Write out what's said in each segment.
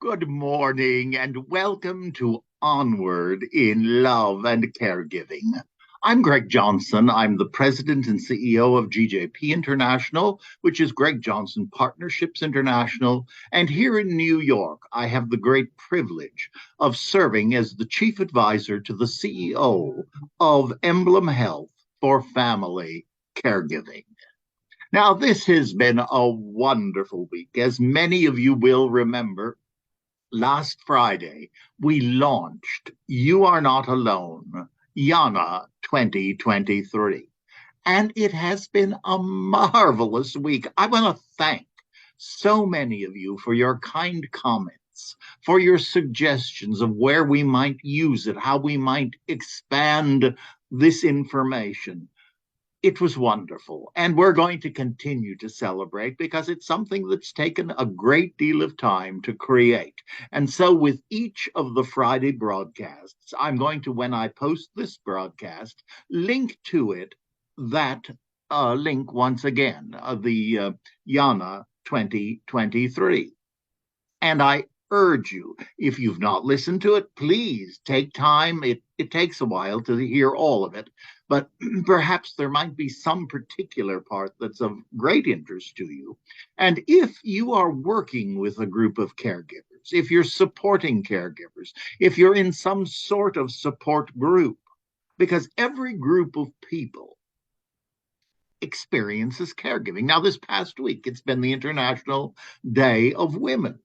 Good morning and welcome to Onward in Love and Caregiving. I'm Greg Johnson. I'm the president and CEO of GJP International, which is Greg Johnson Partnerships International. And here in New York, I have the great privilege of serving as the chief advisor to the CEO of Emblem Health for Family Caregiving. Now, this has been a wonderful week. As many of you will remember, last Friday, we launched You Are Not Alone, Yana 2023. And it has been a marvelous week. I want to thank so many of you for your kind comments, for your suggestions of where we might use it, how we might expand this information. It was wonderful. And we're going to continue to celebrate because it's something that's taken a great deal of time to create. And so with each of the Friday broadcasts, I'm going to, when I post this broadcast, link to it, that link once again, the Yana 2023. And I urge you, if you've not listened to it, please take time. It takes a while to hear all of it, but perhaps there might be some particular part that's of great interest to you. And if you are working with a group of caregivers, if you're supporting caregivers, if you're in some sort of support group, because every group of people experiences caregiving. Now, this past week, it's been the International Day of Women.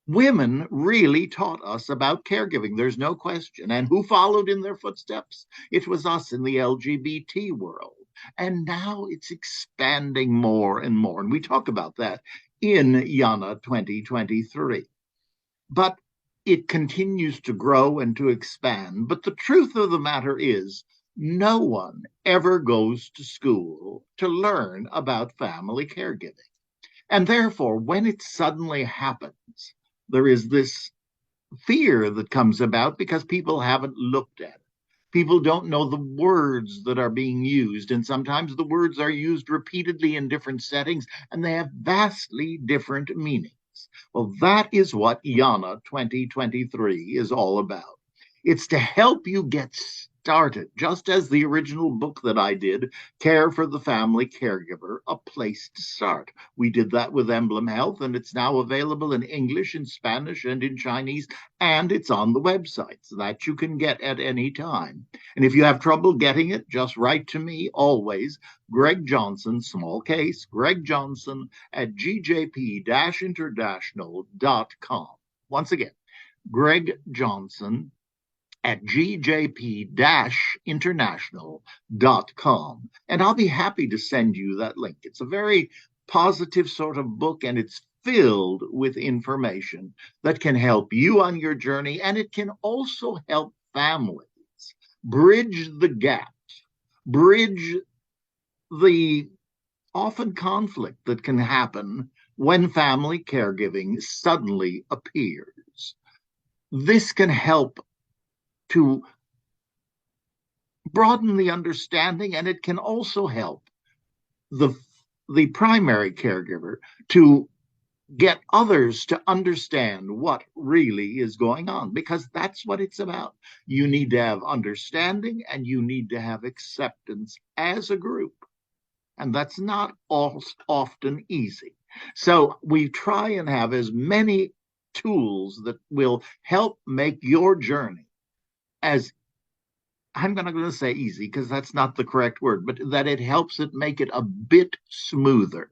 Women really taught us about caregiving. There's no question. And who followed in their footsteps? It was us in the LGBT world. And now it's expanding more and more. And we talk about that in Yana 2023. But it continues to grow and to expand. But the truth of the matter is, no one ever goes to school to learn about family caregiving. And therefore, when it suddenly happens, there is this fear that comes about because people haven't looked at it. People don't know the words that are being used, and sometimes the words are used repeatedly in different settings, and they have vastly different meanings. Well, that is what Yana 2023 is all about. It's to help you get started, just as the original book that I did, Care for the Family Caregiver, A Place to Start. We did that with Emblem Health, and it's now available in English, in Spanish, and in Chinese, and it's on the website so that you can get at any time. And if you have trouble getting it, just write to me always, Greg Johnson, small case, Greg Johnson at gjp-international.com. Once again, Greg Johnson at gjp-international.com. And I'll be happy to send you that link. It's a very positive sort of book, and it's filled with information that can help you on your journey, and it can also help families bridge the gaps, bridge the often conflict that can happen when family caregiving suddenly appears. This can help to broaden the understanding, and it can also help the primary caregiver to get others to understand what really is going on, because that's what it's about. You need to have understanding and you need to have acceptance as a group. And that's not often easy. So we try and have as many tools that will help make your journey as, I'm not going to say easy because that's not the correct word, but that it helps it make it a bit smoother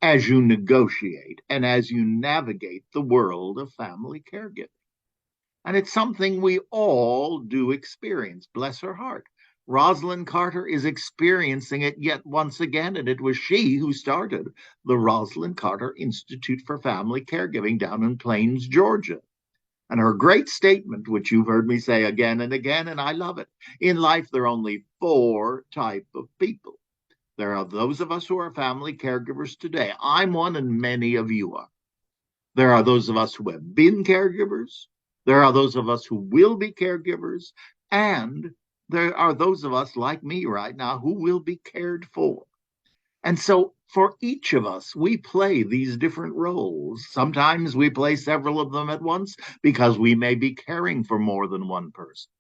as you negotiate and as you navigate the world of family caregiving. And it's something we all do experience, bless her heart. Rosalind Carter is experiencing it yet once again, and it was she who started the Rosalind Carter Institute for Family Caregiving down in Plains, Georgia. And her great statement, which you've heard me say again and again, and I love it. In life, there are only 4 types of people. There are those of us who are family caregivers today. I'm one, and many of you are. There are those of us who have been caregivers. There are those of us who will be caregivers. And there are those of us like me right now who will be cared for. And so for each of us, we play these different roles. Sometimes we play several of them at once because we may be caring for more than one person.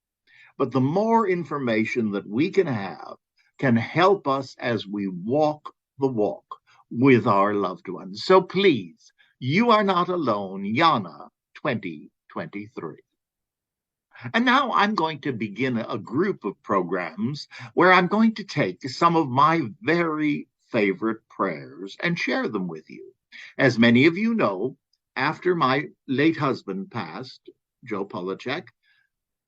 But the more information that we can help us as we walk the walk with our loved ones. So please, you are not alone. Yana 2023. And now I'm going to begin a group of programs where I'm going to take some of my very favorite prayers and share them with you. As many of you know, after my late husband passed, Joe Polacek,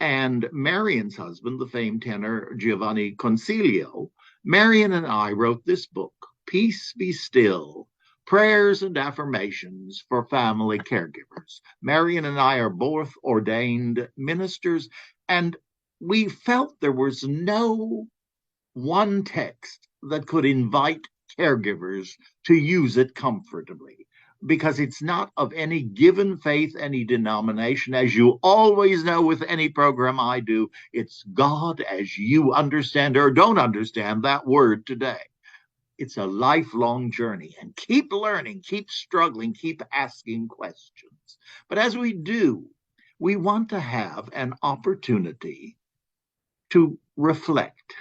and Marion's husband, the famed tenor Giovanni Consiglio, Marion and I wrote this book, Peace Be Still, Prayers and Affirmations for Family Caregivers. Marion and I are both ordained ministers, and we felt there was no one text that could invite caregivers to use it comfortably, because it's not of any given faith, any denomination. As you always know with any program I do, it's God as you understand or don't understand that word today. It's a lifelong journey, and keep learning, keep struggling, keep asking questions. But as we do, we want to have an opportunity to reflect,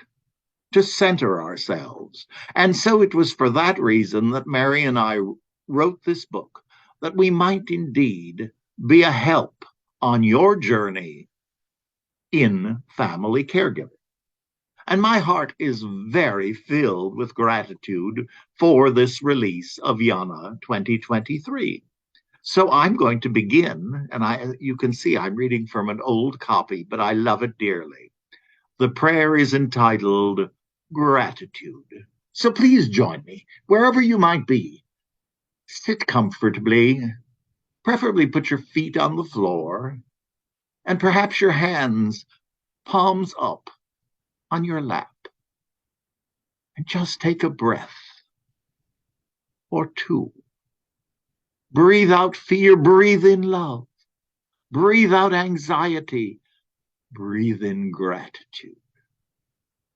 to center ourselves. And so it was for that reason that Mary and I wrote this book, that we might indeed be a help on your journey in family caregiving. And my heart is very filled with gratitude for this release of Yana 2023. So I'm going to begin, and you can see I'm reading from an old copy, but I love it dearly. The prayer is entitled Gratitude. So please join me, wherever you might be. Sit comfortably, preferably put your feet on the floor, and perhaps your hands palms up on your lap. And just take a breath or two. Breathe out fear, breathe in love, breathe out anxiety, breathe in gratitude,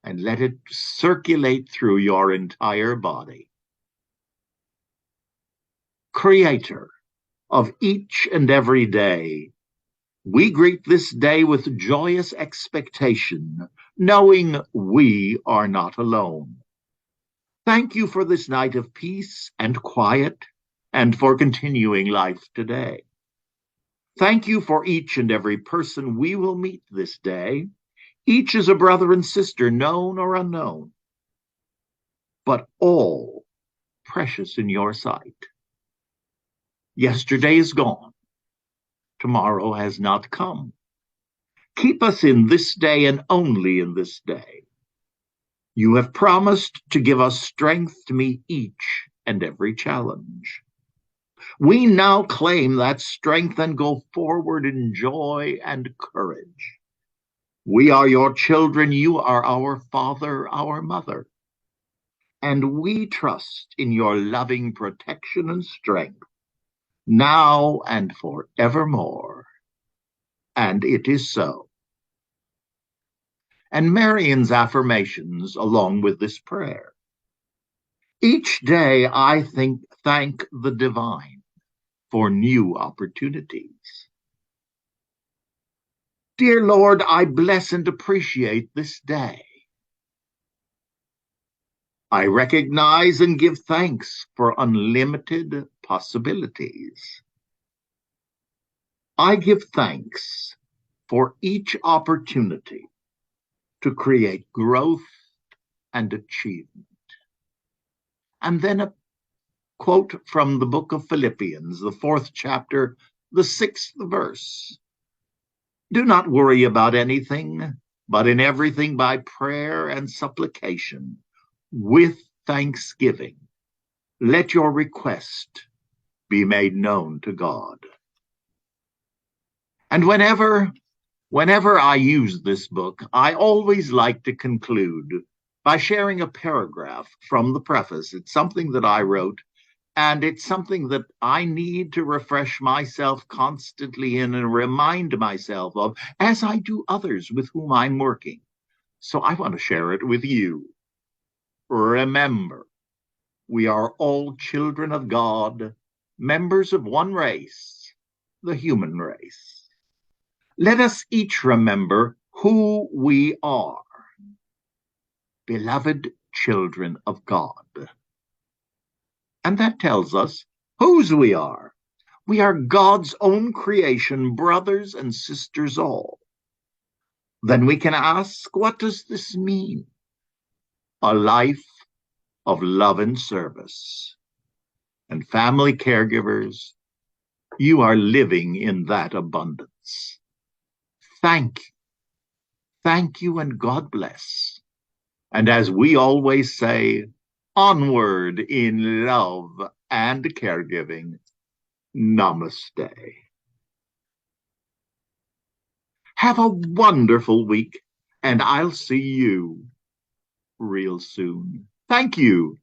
and let it circulate through your entire body. Creator of each and every day, we greet this day with joyous expectation, knowing we are not alone. Thank you for this night of peace and quiet, and for continuing life today. Thank you for each and every person we will meet this day. Each is a brother and sister, known or unknown, but all precious in your sight. Yesterday is gone. Tomorrow has not come. Keep us in this day and only in this day. You have promised to give us strength to meet each and every challenge. We now claim that strength and go forward in joy and courage. We are your children. You are our father, our mother. And we trust in your loving protection and strength, now and forevermore. And it is so. And Marion's affirmations along with this prayer. Each day I thank the divine for new opportunities. Dear Lord, I bless and appreciate this day. I recognize and give thanks for unlimited possibilities. I give thanks for each opportunity to create growth and achievement. And then a quote from the book of Philippians, the 4th chapter, the 6th verse. Do not worry about anything, but in everything by prayer and supplication, with thanksgiving, let your request be made known to God. And whenever I use this book, I always like to conclude by sharing a paragraph from the preface. It's something that I wrote, and it's something that I need to refresh myself constantly in and remind myself of as I do others with whom I'm working. So I want to share it with you. Remember, We are all children of God, members of one race, the human race. Let us each remember who we are, beloved children of God. And that tells us whose we are. We are God's own creation, brothers and sisters all. Then we can ask, what does this mean? A life of love and service. And family caregivers, you are living in that abundance. Thank you. Thank you and God bless. And as we always say, onward in love and caregiving. Namaste. Have a wonderful week, and I'll see you real soon. Thank you.